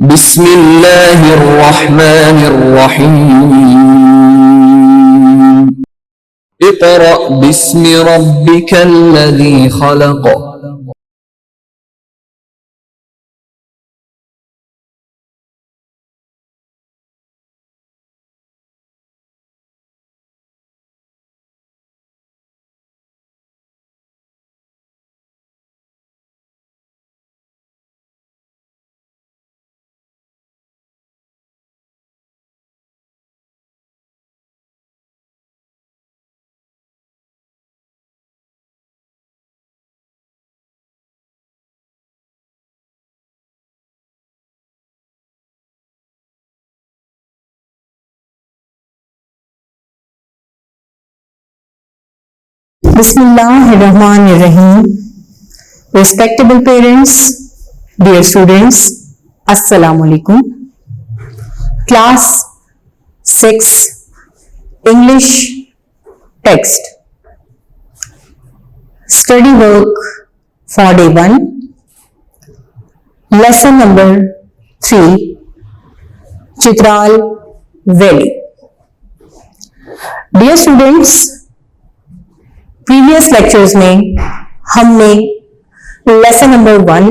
बिस्मिल्लाहिर्रहमानिर्रहीम। Iqra बिस्मि रब्बिकल्लज़ी खलक़। Bismillahirrahmanirrahim. Respectable parents, dear students, Assalamu alaikum. Class 6 English text. Study work for day 1. Lesson number 3. Chitral Valley. Dear students, previous lectures में हमने lesson number 1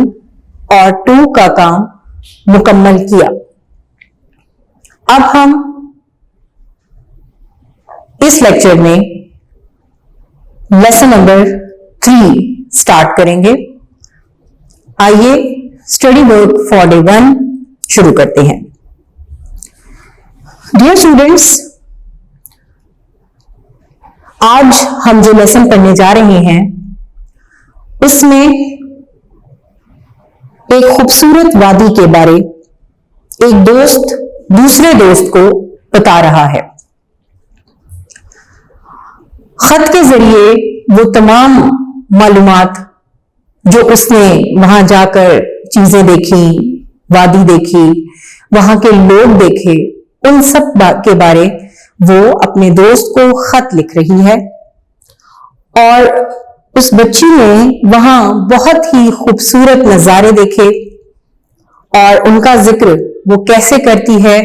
और 2 का काम मुकम्मल किया। अब हम इस लेक्चर में लेसन नंबर 3 स्टार्ट करेंगे। आइए स्टडी वर्क फॉर डे 1 शुरू करते हैं। डियर स्टूडेंट्स, आज हम जो लेसन पढ़ने जा रहे हैं उसमें एक खूबसूरत वादी के बारे एक दोस्त दूसरे दोस्त को बता रहा है। खत के जरिए वो तमाम मालूमात जो उसने वहां जाकर चीजें देखी, वादी देखी, वहां के लोग देखे, उन सब के बारे वो अपने दोस्त को खत लिख रही है। और उस बच्ची ने वहां बहुत ही खूबसूरत नजारे देखे और उनका जिक्र वो कैसे करती है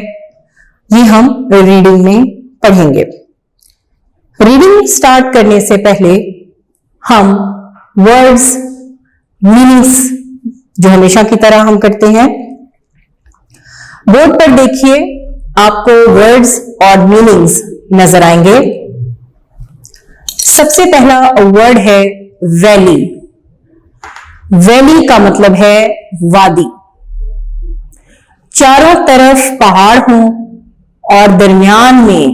ये हम रीडिंग में पढ़ेंगे। रीडिंग स्टार्ट करने से पहले हम वर्ड्स, मीनिंग्स जो हमेशा की तरह हम करते हैं, बोर्ड पर देखिए, आपको वर्ड्स और मीनिंग्स नजर आएंगे। सबसे पहला वर्ड है वैली। वैली का मतलब है वादी। चारों तरफ पहाड़ हों और दरमियान में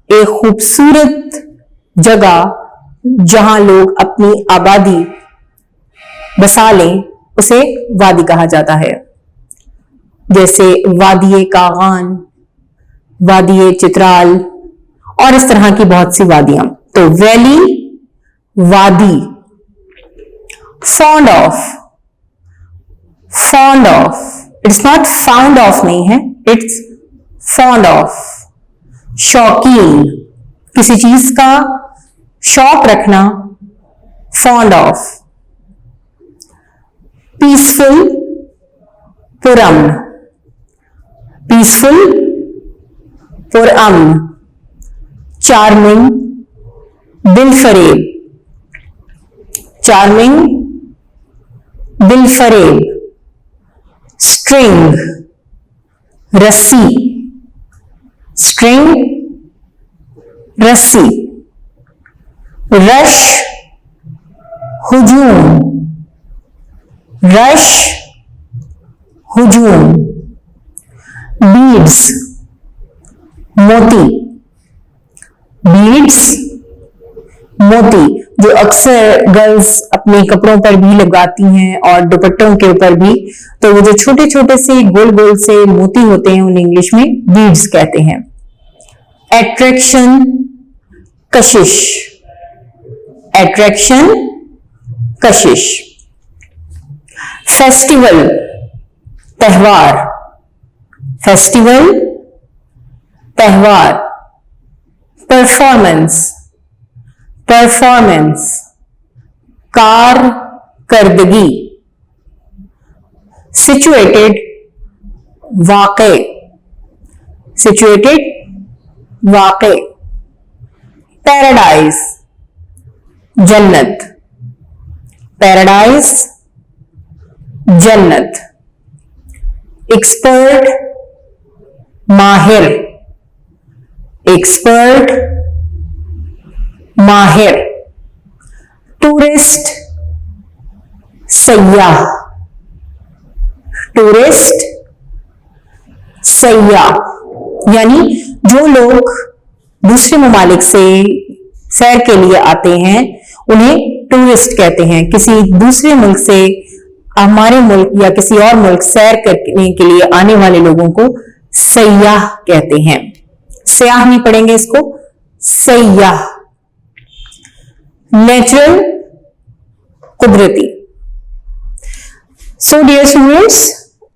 एक खूबसूरत जगह जहां लोग अपनी आबादी बसा लें, उसे वादी कहा जाता है। जैसे वादिये कागान, वादिये चित्राल और इस तरह की बहुत सी वादियां। तो वैली, वादी। Fond of, fond of, it's not found of नहीं है, इट्स फॉन्ड ऑफ। शौकीन, किसी चीज का शौक रखना, फॉन्ड ऑफ। पीसफुल, पुरअमन, पीसफुल, पुरअमन। चार्मिंग, दिलफरेब, चार्मिंग, दिलफरेब। स्ट्रिंग, रस्सी, स्ट्रिंग, रस्सी। रश, हुजूम, रश, हुजूम। बीड्स, मोती, बीड्स, मोती, जो अक्सर गर्ल्स अपने कपड़ों पर भी लगाती हैं और दुपट्टों के ऊपर भी। तो वो जो छोटे छोटे से गोल गोल से मोती होते हैं, उन इंग्लिश में बीड्स कहते हैं। एट्रैक्शन, कशिश, एट्रैक्शन, कशिश। फेस्टिवल, त्योहार, फेस्टिवल, त्योहार। परफॉर्मेंस, परफॉर्मेंस, कारकर्दगी। सिचुएटेड, वाक़े, सिचुएटेड, वाक़े। पैराडाइज, जन्नत, पैराडाइज, जन्नत। एक्सपर्ट, माहिर, एक्सपर्ट, माहिर। टूरिस्ट, सयाह, टूरिस्ट, सयाह। यानी जो लोग दूसरे ममालिक से सैर के लिए आते हैं उन्हें टूरिस्ट कहते हैं। किसी दूसरे मुल्क से हमारे मुल्क या किसी और मुल्क सैर करने के लिए आने वाले लोगों को सयाह कहते हैं। सयाह नहीं पढ़ेंगे इसको, सयाह। नेचुरल, कुदरती। So dear students,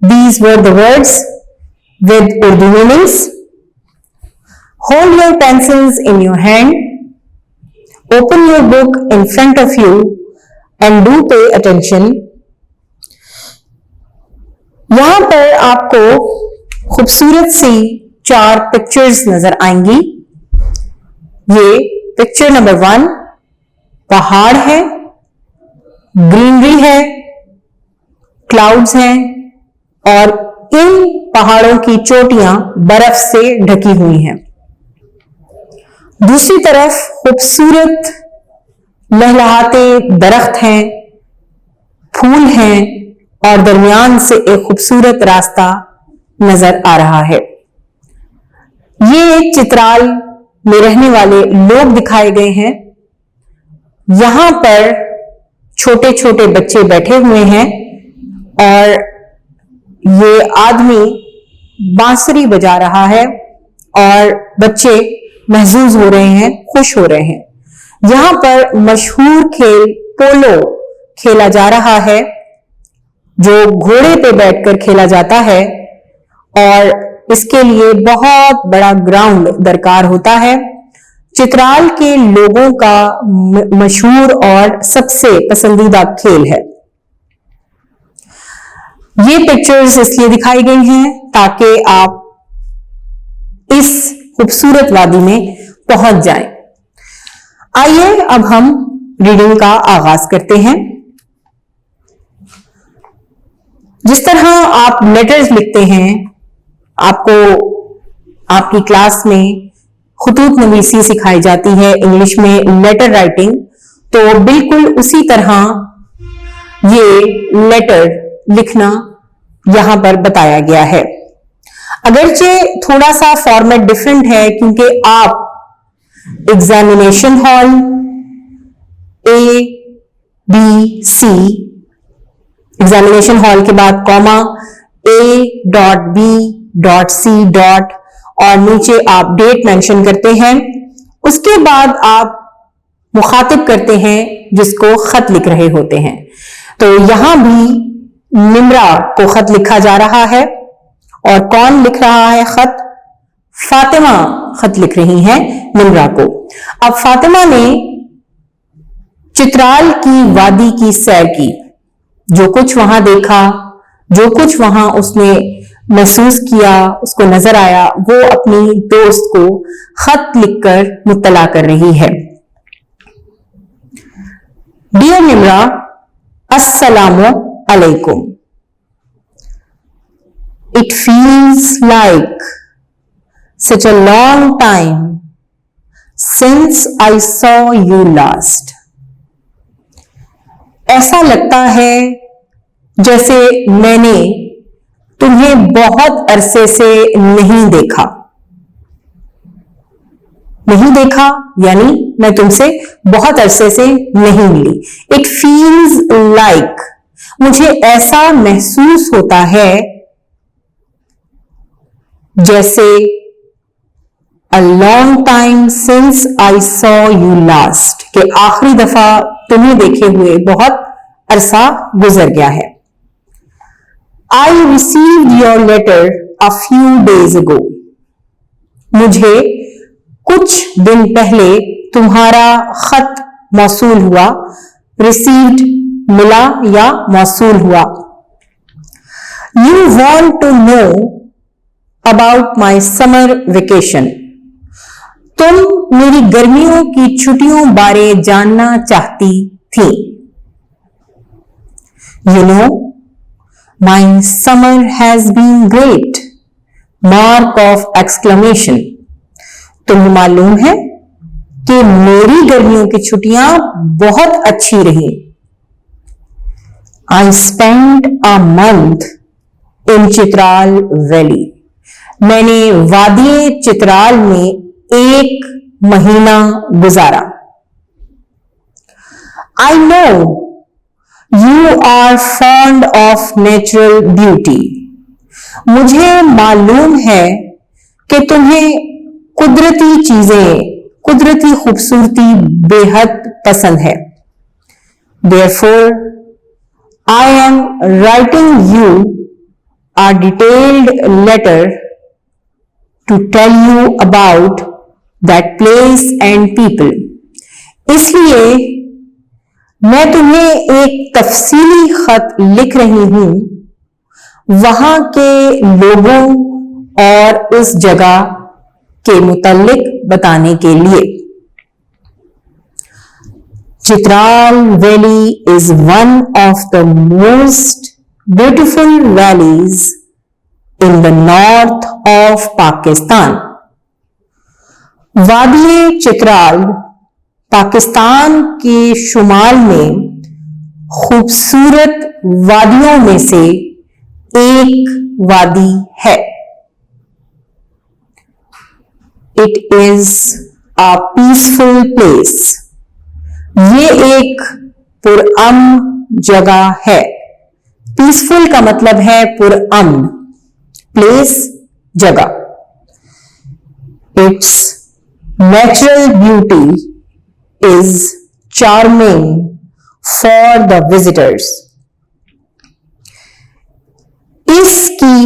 these were the words with Urdu meanings. Hold your pencils in your hand, open your book in front of you and do pay attention. यहां पर आपको खूबसूरत सी 4 पिक्चर्स नजर आएंगी। ये पिक्चर नंबर 1 पहाड़ है, ग्रीनरी है, क्लाउड्स हैं और इन पहाड़ों की चोटियां बर्फ से ढकी हुई हैं। दूसरी तरफ खूबसूरत लहलहाते दरख्त हैं, फूल हैं और दरमियान से एक खूबसूरत रास्ता नजर आ रहा है। ये चित्राल में रहने वाले लोग दिखाए गए हैं। यहां पर छोटे छोटे बच्चे बैठे हुए हैं और ये आदमी बांसुरी बजा रहा है और बच्चे महजूज हो रहे हैं, खुश हो रहे हैं। यहां पर मशहूर खेल पोलो खेला जा रहा है जो घोड़े पे बैठकर खेला जाता है और इसके लिए बहुत बड़ा ग्राउंड दरकार होता है। चित्राल के लोगों का मशहूर और सबसे पसंदीदा खेल है। ये पिक्चर्स इसलिए दिखाई गई हैं ताकि आप इस खूबसूरत वादी में पहुंच जाएं। आइए अब हम रीडिंग का आगाज करते हैं। जिस तरह आप लेटर्स लिखते हैं, आपको आपकी क्लास में खुतूत नवीसी सिखाई जाती है, इंग्लिश में लेटर राइटिंग, तो बिल्कुल उसी तरह ये लेटर लिखना यहां पर बताया गया है। अगरचे थोड़ा सा फॉर्मेट डिफरेंट है क्योंकि आप examination hall ABC, examination hall के बाद कॉमा A.B.C. और नीचे आप डेट मेंशन करते हैं। उसके बाद आप मुखातिब करते हैं जिसको खत लिख रहे होते हैं। तो यहां भी निम्रा को खत लिखा जा रहा है और कौन लिख रहा है खत? फातिमा खत लिख रही हैं निम्रा को। अब फातिमा ने चित्राल की वादी की सैर की, जो कुछ वहां देखा, जो कुछ वहां उसने महसूस किया, उसको नजर आया, वो अपनी दोस्त को खत लिखकर मुत्तला कर रही है। डियर निम्रा, अस्सलामु अलैकुम। It feels like such a long time since I saw you last. ऐसा लगता है जैसे मैंने तुम्हें बहुत अरसे से नहीं देखा। नहीं देखा यानी मैं तुमसे बहुत अरसे से नहीं मिली। It feels like, मुझे ऐसा महसूस होता है जैसे a long time since I saw you last, कि आखिरी दफा तुम्हें देखे हुए बहुत अरसा गुजर गया है। I received your letter a few days ago. मुझे कुछ दिन पहले तुम्हारा खत मौसूल हुआ। Received मिला या मौसूल हुआ। You want to know about my summer vacation. तुम मेरी गर्मियों की छुट्टियों बारे जानना चाहती थी। You know my summer has been great, mark of exclamation. तुम्हें मालूम है कि मेरी गर्मियों की छुट्टियां बहुत अच्छी रही। I spend a month in Chitral valley. मैंने वादी चित्राल में एक महीना गुजारा। I know you are fond of natural beauty. मुझे मालूम है कि तुम्हें कुदरती चीजें, कुदरती खूबसूरती बेहद पसंद है। Therefore, I am writing you a detailed letter to tell you about that place and people. इसलिए मैं तुम्हें एक तफसीली खत लिख रही हूं वहां के लोगों और उस जगह के मुतालिक बताने के लिए। Chitral valley is one of the most beautiful valleys in the north of Pakistan. वादी चित्राल पाकिस्तान के शुमाल में खूबसूरत वादियों में से एक वादी है। It is a peaceful place. ये एक पुरअमन जगह है। पीसफुल का मतलब है पुरअमन, प्लेस जगह। It's natural beauty is charming for the visitors. इसकी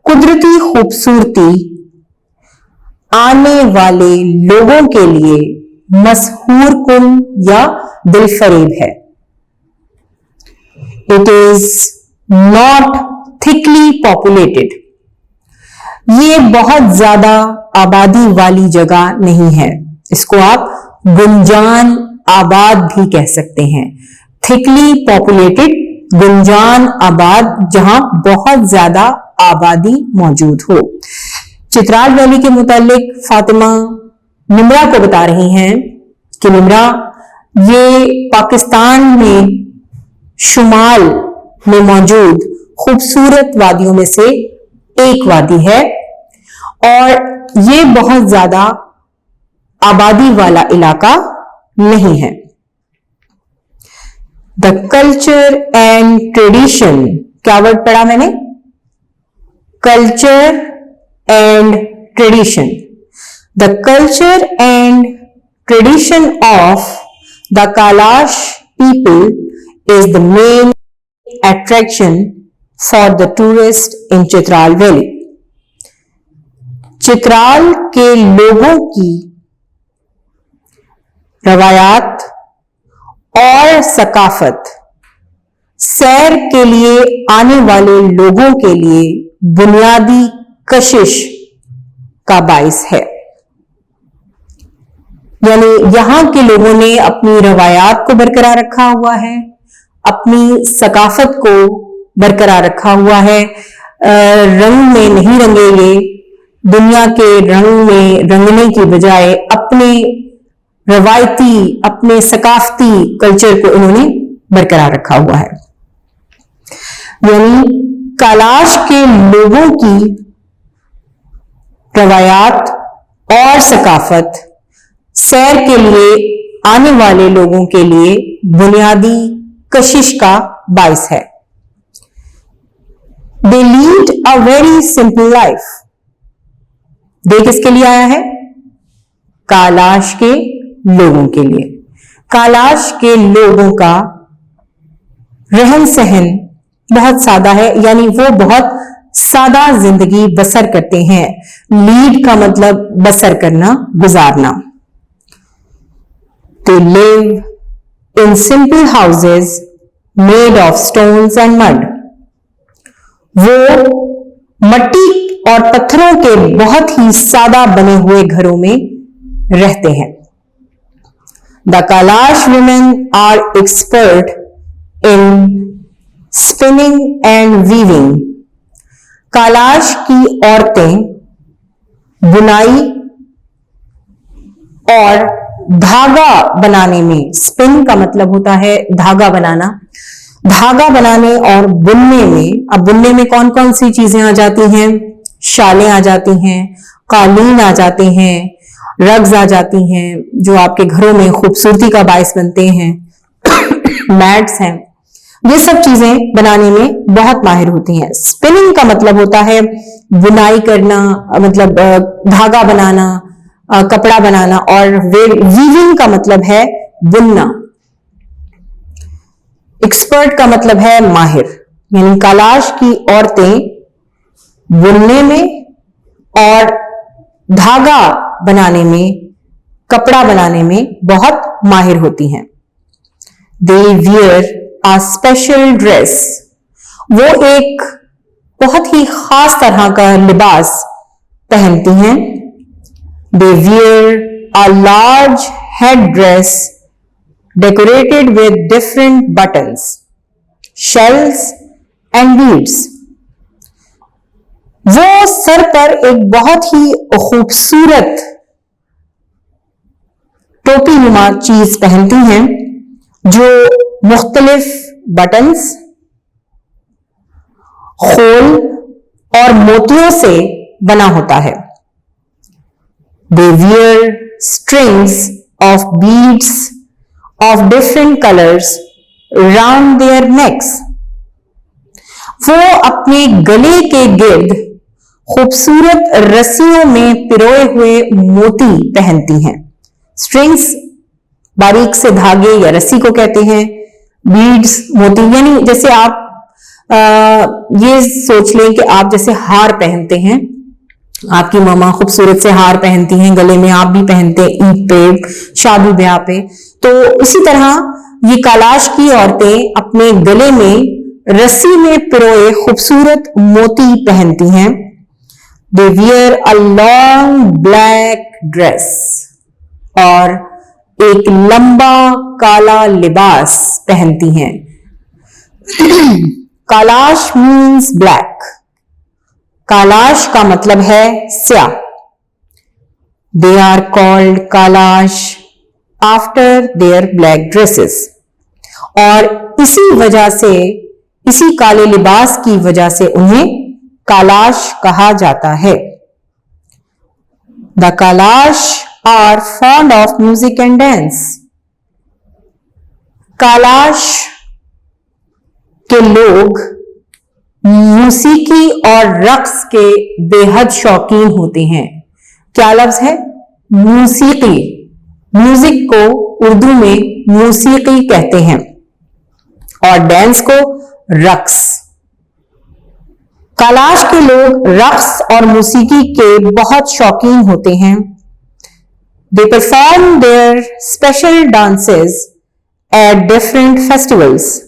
कुदरती खूबसूरती आने वाले लोगों के लिए मशहूर कुन या दिलफरेब है। It is not thickly populated. ये बहुत ज्यादा आबादी वाली जगह नहीं है। इसको आप गुंजान आबाद भी कह सकते हैं। थिकली पॉपुलेटेड, गुंजान आबाद, जहां बहुत ज्यादा आबादी मौजूद हो। चित्राल वैली के मुतालिक फातिमा निमरा को बता रही हैं कि निमरा ये पाकिस्तान में शुमाल में मौजूद खूबसूरत वादियों में से एक वादी है और ये बहुत ज्यादा आबादी वाला इलाका नहीं है। द कल्चर एंड ट्रेडिशन, क्या वर्ड पढ़ा मैंने? Culture and tradition. The culture and tradition of the Kalash people is the main attraction for the tourist in Chitral Valley. Chitral के लोगों की रवायात और सकाफत सैर के लिए आने वाले लोगों के लिए बुनियादी कशिश का बाइस है। यानी यहां के लोगों ने अपनी रवायात को बरकरार रखा हुआ है, अपनी सकाफत को बरकरार रखा हुआ है। रंग में नहीं रंगे, ये दुनिया के रंग में रंगने की बजाय अपने रवायती, अपने सकाफती कल्चर को इन्होंने बरकरार रखा हुआ है। यानी कैलाश के लोगों की रवायात और सकाफत सैर के लिए आने वाले लोगों के लिए बुनियादी कशिश का बाइस है। They lead a very simple life. दे किसके लिए आया है? कैलाश के लोगों के लिए। कैलाश के लोगों का रहन सहन बहुत सादा है, यानी वो बहुत सादा जिंदगी बसर करते हैं। लीड का मतलब बसर करना, गुजारना। They live in simple houses made of stones and mud. वो मट्टी और पत्थरों के बहुत ही सादा बने हुए घरों में रहते हैं। The Kalash women are expert in spinning and weaving. Kalash की औरतें बुनाई और धागा बनाने में, स्पिन का मतलब होता है धागा बनाना, धागा बनाने और बुनने में। अब बुनने में कौन कौन सी चीजें आ जाती हैं? शालें आ जाती हैं, कालीन आ जाते हैं, रग्स आ जाती हैं जो आपके घरों में खूबसूरती का बायस बनते हैं, मैट्स हैं, ये सब चीजें बनाने में बहुत माहिर होती हैं। स्पिनिंग का मतलब होता है बुनाई करना, मतलब धागा बनाना, कपड़ा बनाना, और वीविंग का मतलब है बुनना। एक्सपर्ट का मतलब है माहिर, यानी कालाश की औरतें बुनने में और धागा बनाने में, कपड़ा बनाने में बहुत माहिर होती हैं। They wear a special dress, वो एक बहुत ही खास तरह का लिबास पहनती हैं। They wear a large head dress decorated with different buttons, shells and beads. वो सर पर एक बहुत ही खूबसूरत टोपी नुमा चीज पहनती हैं जो मुख्तलिफ बटन्स, खोल और मोतियों से बना होता है। They wear strings of beads of different colors round their necks. वो अपने गले के गिर्द खूबसूरत रस्सियों में पिरोए हुए मोती पहनती हैं। स्ट्रिंग्स बारीक से धागे या रस्सी को कहते हैं, बीड्स मोती, यानी जैसे आप ये सोच लें कि आप जैसे हार पहनते हैं, आपकी मामा खूबसूरत से हार पहनती हैं गले में, आप भी पहनते हैं ईद पे, शादी ब्याह पे, तो उसी तरह ये कालाश की औरतें अपने गले में रस्सी में पिरोए खूबसूरत मोती पहनती हैं। They wear a long black dress, और एक लंबा काला लिबास पहनती हैं। कालाश मीन्स ब्लैक, कालाश का मतलब है स्याह। They are called Kalash after their black dresses, और इसी वजह से, इसी काले लिबास की वजह से उन्हें कालाश कहा जाता है। The Kalash are fond of music and dance. Kalash के लोग मौसीकी और रक्स के बेहद शौकीन होते हैं। क्या लफ्ज है? मौसीकी। म्यूजिक को उर्दू में मौसीकी कहते हैं और डांस को रक्स। कालाश के लोग रक्स और मौसीकी के बहुत शौकीन होते हैं। They perform their special dances eight different festivals,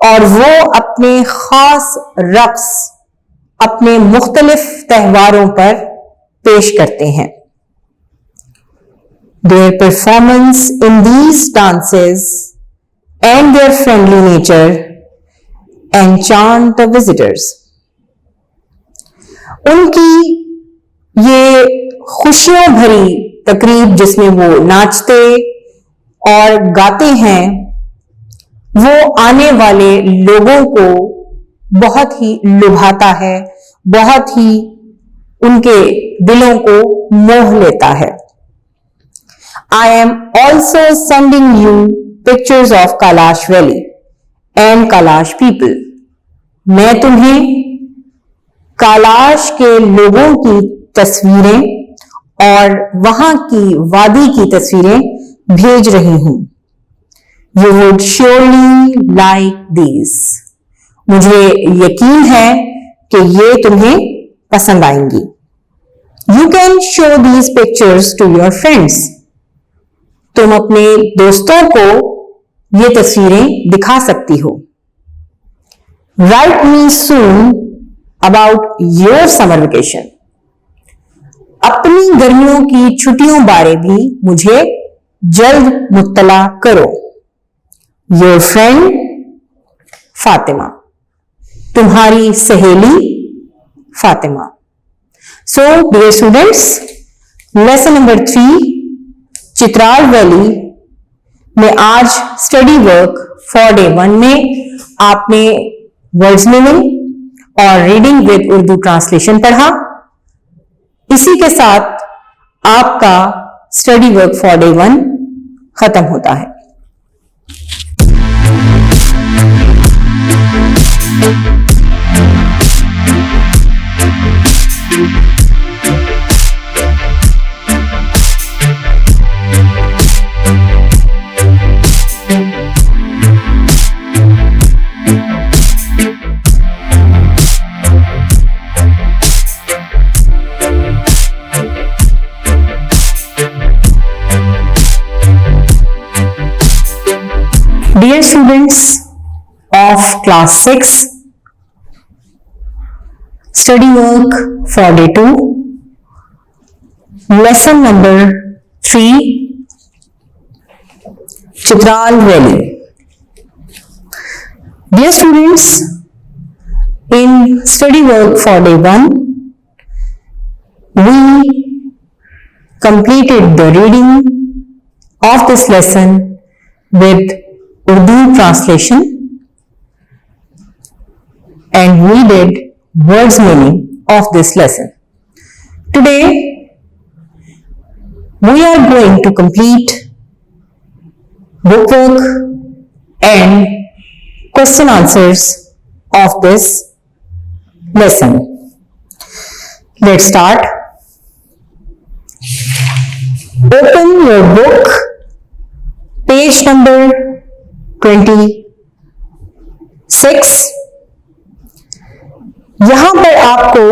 और वो अपने खास रक्स अपने मुख्तलिफ त्योहारों पर पेश करते हैं। Their performance in these dances and their friendly nature enchant the visitors. उनकी ये खुशियों भरी तकरीब जिसमें वो नाचते और गाते हैं, वो आने वाले लोगों को बहुत ही लुभाता है, बहुत ही उनके दिलों को मोह लेता है। I am also sending you pictures of Kalash Valley and Kalash people. मैं तुम्हें कालाश के लोगों की तस्वीरें और वहां की वादी की तस्वीरें भेज रही हूं। You would surely like these. मुझे यकीन है कि ये तुम्हें पसंद आएंगी। You can show these pictures to your friends. तुम अपने दोस्तों को ये तस्वीरें दिखा सकती हो। Write me soon about your summer vacation. अपनी गर्मियों की छुट्टियों बारे भी मुझे जल्द मुत्तला करो। योर फ्रेंड फातिमा, तुम्हारी सहेली Fatima. So dear students, lesson number 3 Chitral valley में आज स्टडी वर्क फॉर डे 1 में आपने वर्ड्स मीनिंग और रीडिंग विद उर्दू ट्रांसलेशन पढ़ा। इसी के साथ आपका स्टडी वर्क फॉर डे 1 खत्म होता है। Dear students of class 6, study work for day 2, lesson number 3, Chitral Valley. Dear students, in study work for day 1, we completed the reading of this lesson with Urdu translation and we did words meaning of this lesson. Today we are going to complete bookwork and question answers of this lesson. Let's start. Open your book, page number 26। यहां पर आपको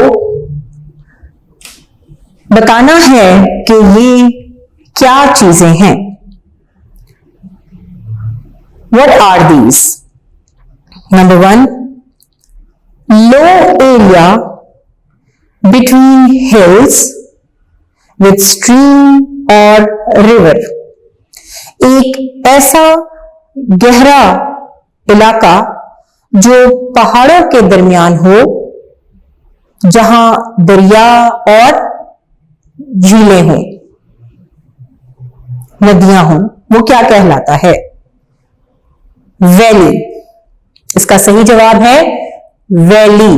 बताना है कि ये क्या चीजें हैं। What are these? Number 1, low area between hills with stream or river। एक ऐसा गहरा इलाका जो पहाड़ों के दरमियान हो, जहां दरिया और झीलें हों, नदियां हों, वो क्या कहलाता है? वैली। इसका सही जवाब है वैली,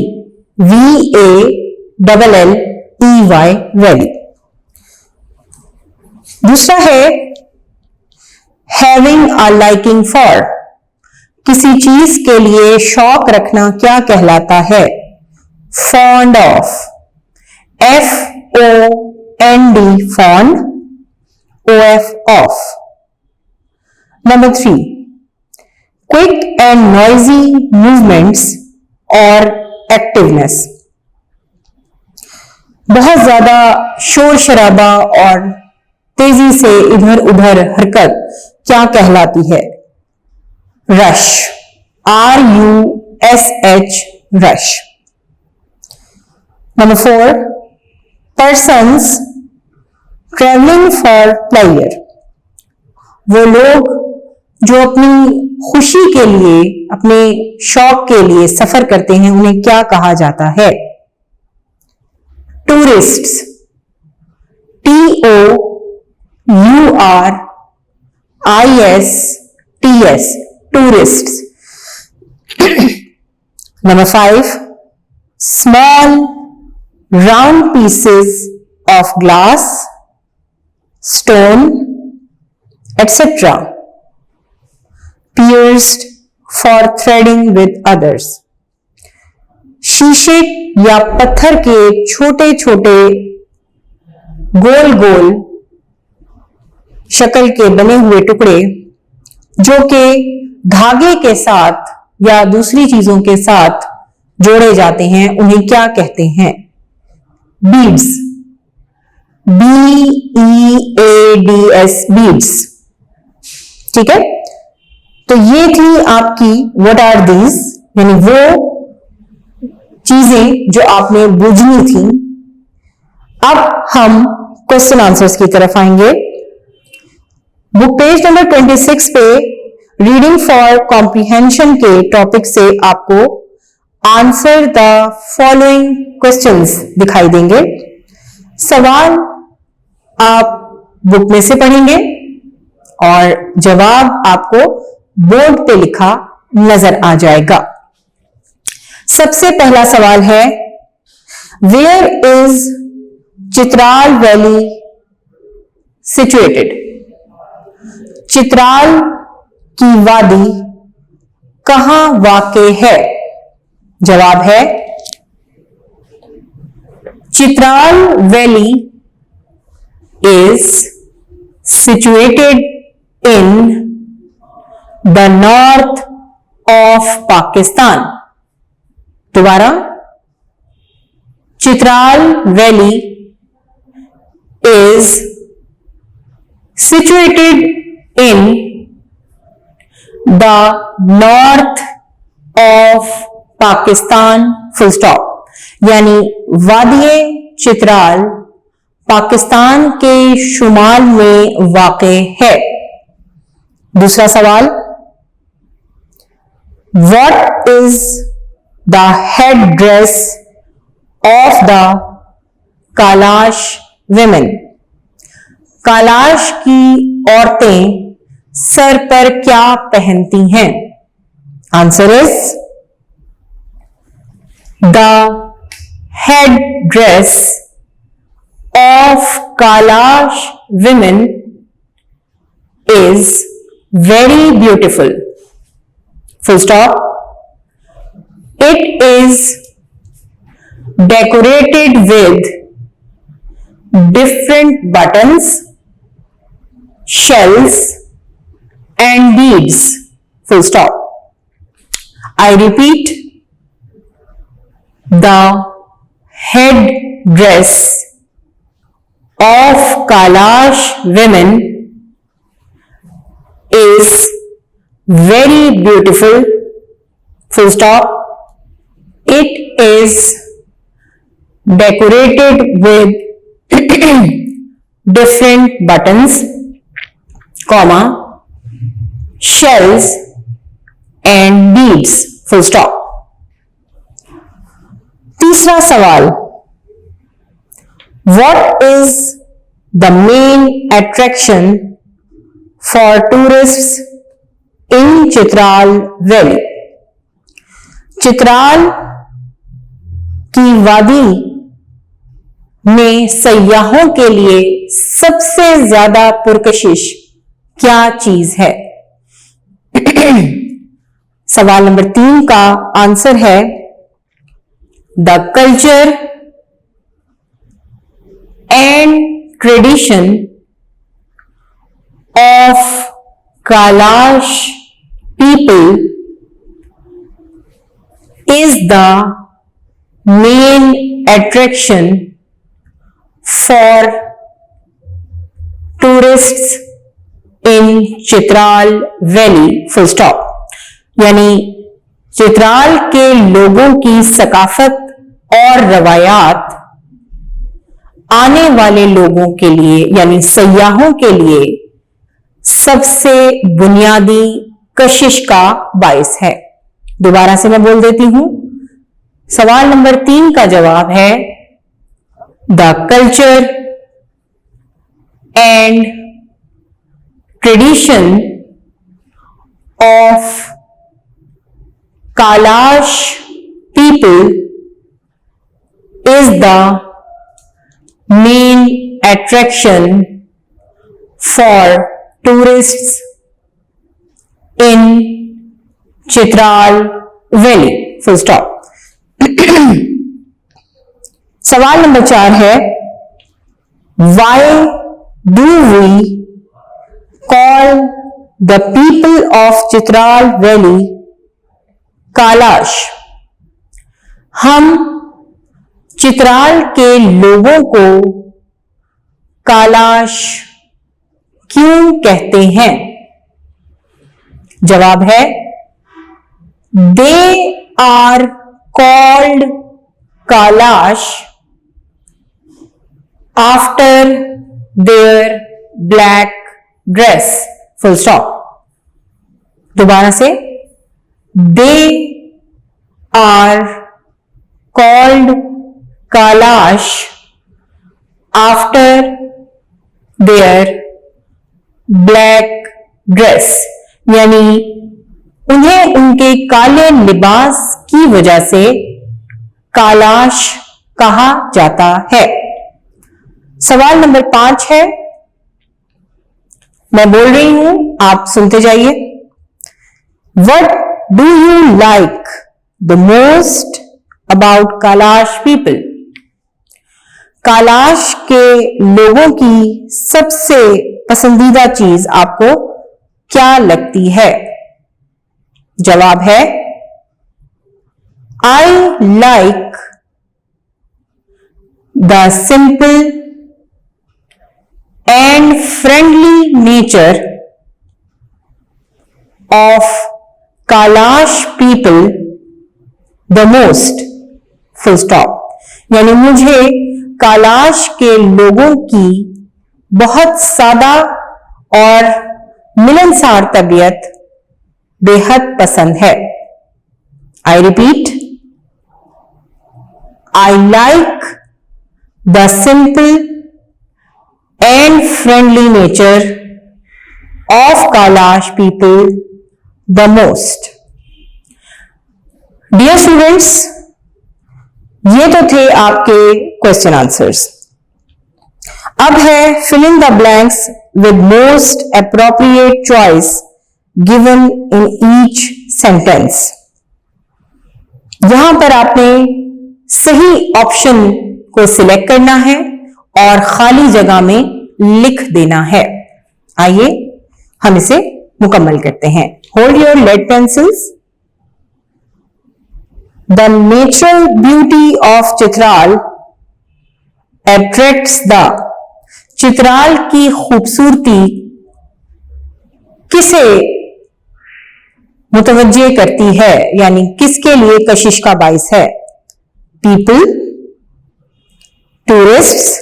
VALLEY, वैली। दूसरा है हैविंग अ लाइकिंग फॉर। किसी चीज के लिए शौक रखना क्या कहलाता है? Fond of, FOND, fond, OF, of. Number 3, quick and noisy movements और एक्टिवनेस। बहुत ज्यादा शोर शराबा और तेजी से इधर उधर हरकत क्या कहलाती है? Rush, RUSH, rush. Number 4, persons travelling for pleasure. वो लोग जो अपनी खुशी के लिए, अपने शौक के लिए सफर करते हैं, उन्हें क्या कहा जाता है? Tourists, TOURISTS, tourists. Number 5, small round pieces of glass, stone, etc. pierced for threading with others. शीशे या पत्थर के छोटे छोटे गोल गोल शक्ल के बने हुए टुकड़े जो कि धागे के साथ या दूसरी चीजों के साथ जोड़े जाते हैं, उन्हें क्या कहते हैं? Beads, BEADS, beads. ठीक है, तो ये थी आपकी व्हाट आर दीज, यानी वो चीजें जो आपने बूझनी थी। अब हम क्वेश्चन आंसर्स की तरफ आएंगे। बुक पेज नंबर 26 पे रीडिंग फॉर कॉम्प्रिहेंशन के टॉपिक से आपको आंसर द फॉलोइंग क्वेश्चंस दिखाई देंगे। सवाल आप बुक में से पढ़ेंगे और जवाब आपको बोर्ड पे लिखा नजर आ जाएगा। सबसे पहला सवाल है, where is Chitral valley situated? Chitral की वादी कहां वाक़ है? जवाब है, Chitral valley is situated in the north of Pakistan. दोबारा, Chitral valley is situated in the north of Pakistan, full stop. यानी वादिये चित्राल पाकिस्तान के शुमाल में वाक़े है। दूसरा सवाल, what is the head dress of the Kalash women? Kalash की औरतें सर पर क्या पहनती हैं? Answer is, the head dress of Kalash women is very beautiful. Full stop. It is decorated with different buttons, shells and beads. Full stop. I repeat, the head dress of Kalash women is very beautiful. Full stop. It is decorated with different buttons, comma, shells and beads. Full stop. तीसरा सवाल, what is the main attraction for tourists in Chitral Valley? Chitral की वादी में सयाहों के लिए सबसे ज्यादा पुरकशिश क्या चीज है? सवाल नंबर 3 का आंसर है, the culture and tradition of Kalash people is the main attraction for tourists in Chitral Valley. Full stop. यानी चित्राल के लोगों की सकाफत और रवायात आने वाले लोगों के लिए यानी सयाहों के लिए सबसे बुनियादी कशिश का बायस है। दोबारा से मैं बोल देती हूं, सवाल नंबर 3 का जवाब है, the culture and tradition of Kalash people is the main attraction for tourists in Chitral Valley. Full stop. सवाल नंबर 4 है, why do we call the people of Chitral Valley Kalash? हम चित्राल के लोगों को कालाश क्यों कहते हैं? जवाब है, they are called Kailash after their black dress. Full stop. दोबारा से, they are called Kailash after their black dress, यानी उन्हें उनके काले लिबास की वजह से कैलाश कहा जाता है। सवाल नंबर 5 है, मैं बोल रही हूं, आप सुनते जाइए। What do you like the most about Kailash people? Kailash के लोगों की सबसे पसंदीदा चीज आपको क्या लगती है? जवाब है I like the simple and friendly nature of Kailash people the most. Full stop. यानी मुझे कैलाश के लोगों की बहुत सादा और मिलनसार तबीयत बेहद पसंद है। I repeat, I like the simple and friendly nature of Kailash people the most. Dear students, ये तो थे आपके क्वेश्चन आंसर्स। अब है fill in the blanks with most appropriate choice given in each sentence. यहां पर आपने सही ऑप्शन को सिलेक्ट करना है और खाली जगह में लिख देना है। आइए हम इसे मुकम्मल करते हैं। Hold your lead pencils. The natural beauty of Chitral attracts the, Chitral की खूबसूरती किसे मुतवज्जे करती है, यानी किसके लिए कशिश का बाइस है? पीपल, टूरिस्ट्स,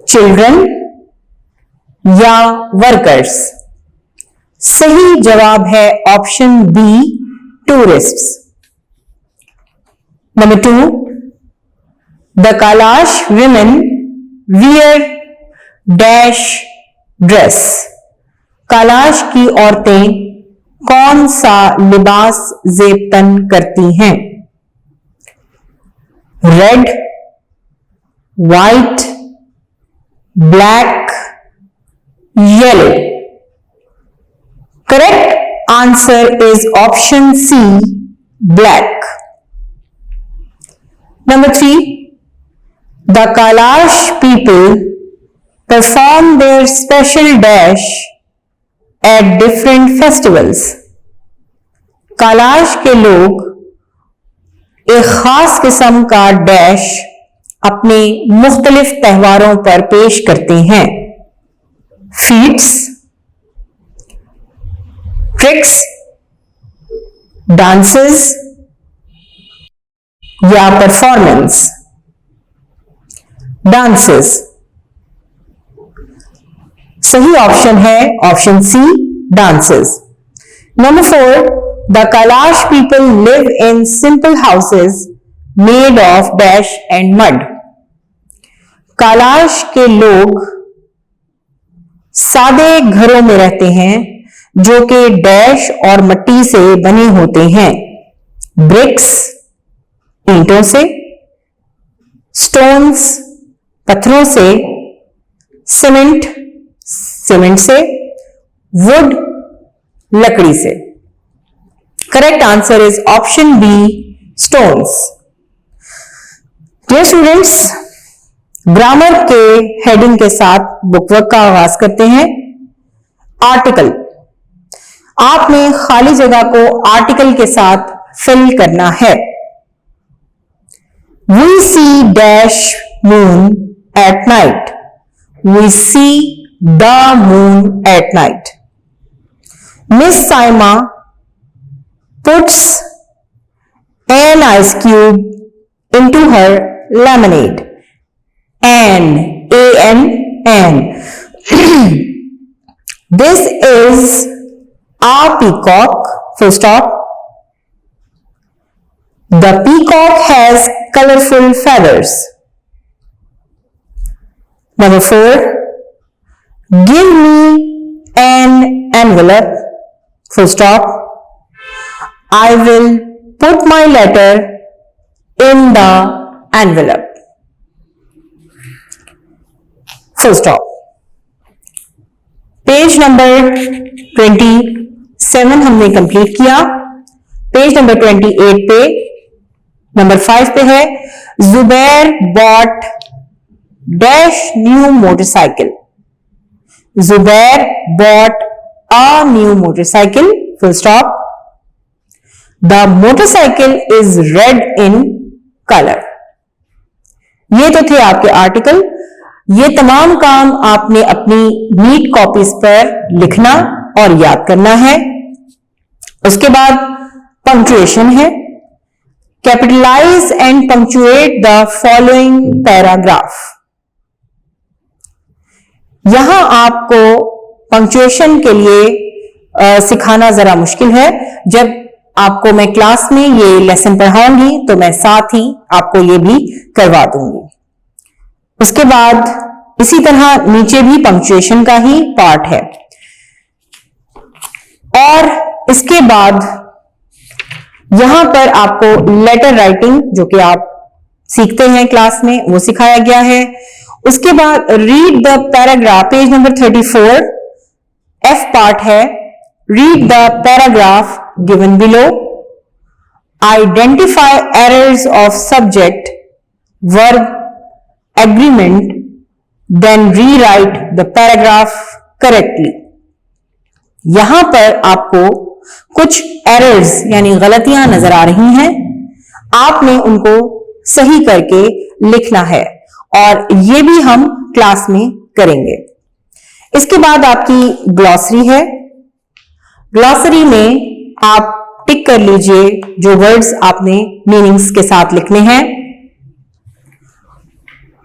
चिल्ड्रन या वर्कर्स? सही जवाब है option B, tourists. Number 2, the Kalash women wear dash dress, Kalash की औरतें कौन सा लिबास जेबतन करती हैं? Red, white, black, yellow? Correct answer is option C, black. Number 3, the Kalash people perform their special dash at different festivals, Kalash के लोग एक खास किस्म का डैश अपने मुख्तलिफ त्योहारों पर पेश करते हैं। फीट्स, ट्रिक्स, डांसेस या परफॉर्मेंस? डांसेस। सही ऑप्शन है option C, dances. Number 4, the Kalash people live in simple houses made of dash and mud, Kalash के लोग सादे घरों में रहते हैं जो कि डैश और मिट्टी से बने होते हैं। ब्रिक्स, ईंटों से, स्टोन्स, पत्थरों से, सीमेंट, सीमेंट से, वुड, लकड़ी से? Correct answer is option B, stones. Dear students, grammar के हेडिंग के साथ बुकवर्क का आगाज करते हैं। आर्टिकल, आपने खाली जगह को आर्टिकल के साथ फिल करना है। We see dash moon at night, we see the moon at night. Miss Saima puts an ice cube into her lemonade. An, A-N. This is a peacock, full stop. The peacock has colorful feathers. Number 4, give me an envelope, full stop. I will put my letter in the envelope, full stop. Page number 27 हमने complete किया. Page number 28 पे number 5 पे है Zubair bought dash new motorcycle. Zubair bought a new motorcycle, full stop. The motorcycle is red in colour. ये तो थे आपके article. ये तमाम काम आपने अपनी नीट कॉपीज पर लिखना और याद करना है. उसके बाद पंक्चुएशन है. Capitalise and punctuate the following paragraph. यहां आपको पंक्चुएशन के लिए सिखाना जरा मुश्किल है. जब आपको मैं क्लास में ये लेसन पढ़ाऊंगी तो मैं साथ ही आपको ये भी करवा दूंगी. उसके बाद इसी तरह नीचे भी पंक्चुएशन का ही पार्ट है. और इसके बाद यहां पर आपको लेटर राइटिंग जो कि आप सीखते हैं क्लास में वो सिखाया गया है. उसके बाद read the paragraph, page number 34 F part है. Read the paragraph given below. Identify errors of subject verb agreement, then rewrite the paragraph correctly. यहां पर आपको कुछ एरर्स यानी गलतियां नजर आ रही हैं. आपने उनको सही करके लिखना है और ये भी हम क्लास में करेंगे. इसके बाद आपकी ग्लॉसरी है. ग्लॉसरी में आप टिक कर लीजिए जो वर्ड्स आपने मीनिंग्स के साथ लिखने हैं.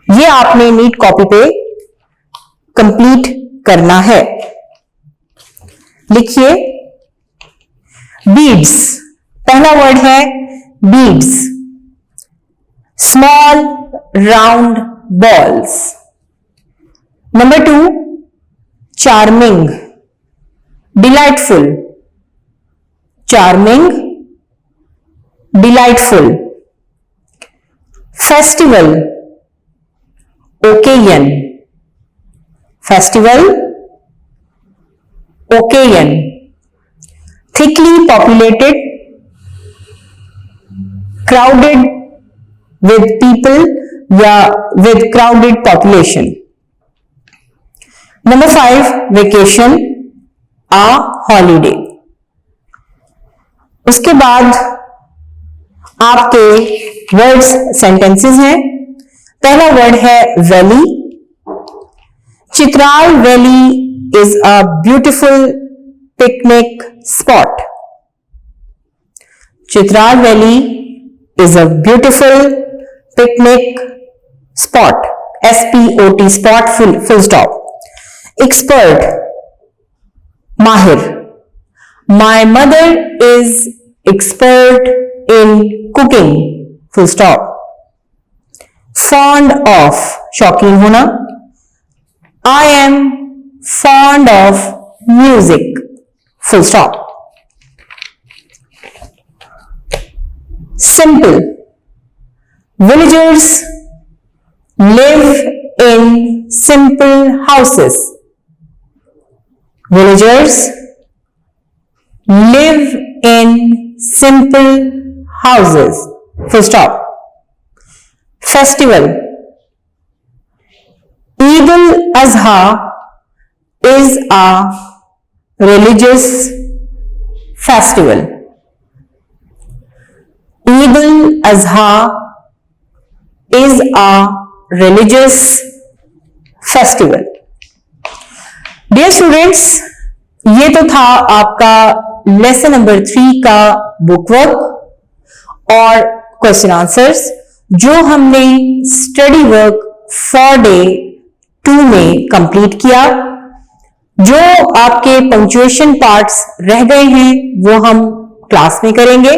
ये आपने नीट कॉपी पे कंप्लीट करना है. लिखिए बीड्स. पहला वर्ड है beads. Small round balls. Number 2 charming, delightful. Charming, delightful. Festival, occasion. Festival, occasion. Thickly populated, crowded with people या with crowded population. Number 5 vacation, a holiday. उसके बाद आपके वर्ड्स सेंटेंसेस हैं. पहला वर्ड है valley. Chitral valley is a beautiful picnic spot. Chitral valley is a beautiful picnic spot. SPOT spot, full stop. Expert, माहिर. My mother is expert in cooking, full stop. fond of, शौकीन होना. I am fond of music, full stop. Simple, villagers live in simple houses. Villagers live in simple houses, full stop. Festival, Eid al-Azha is a religious festival. Eid al-Azha is a religious festival. Dear students, ये तो था आपका lesson number 3 का book work और question answers. जो हमने study work for day 2 में complete किया, जो आपके पंक्चुएशन पार्ट्स रह गए हैं वो हम क्लास में करेंगे।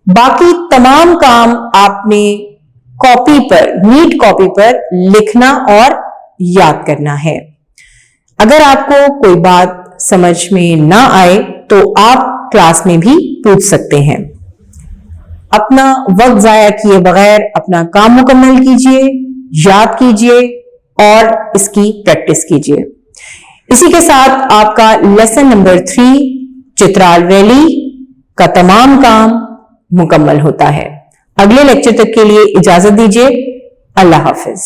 बाकी तमाम काम आपने कॉपी पर, नीट कॉपी पर लिखना और याद करना है। अगर आपको कोई बात समझ में ना आए तो आप क्लास में भी पूछ सकते हैं। अपना वक्त जाया किए बगैर अपना काम मुकम्मल कीजिए, याद कीजिए और इसकी प्रैक्टिस कीजिए। इसी के साथ आपका लेसन नंबर 3 चित्राल वैली का तमाम काम मुकम्मल होता है। अगले लेक्चर तक के लिए इजाजत दीजिए। अल्लाह हाफिज।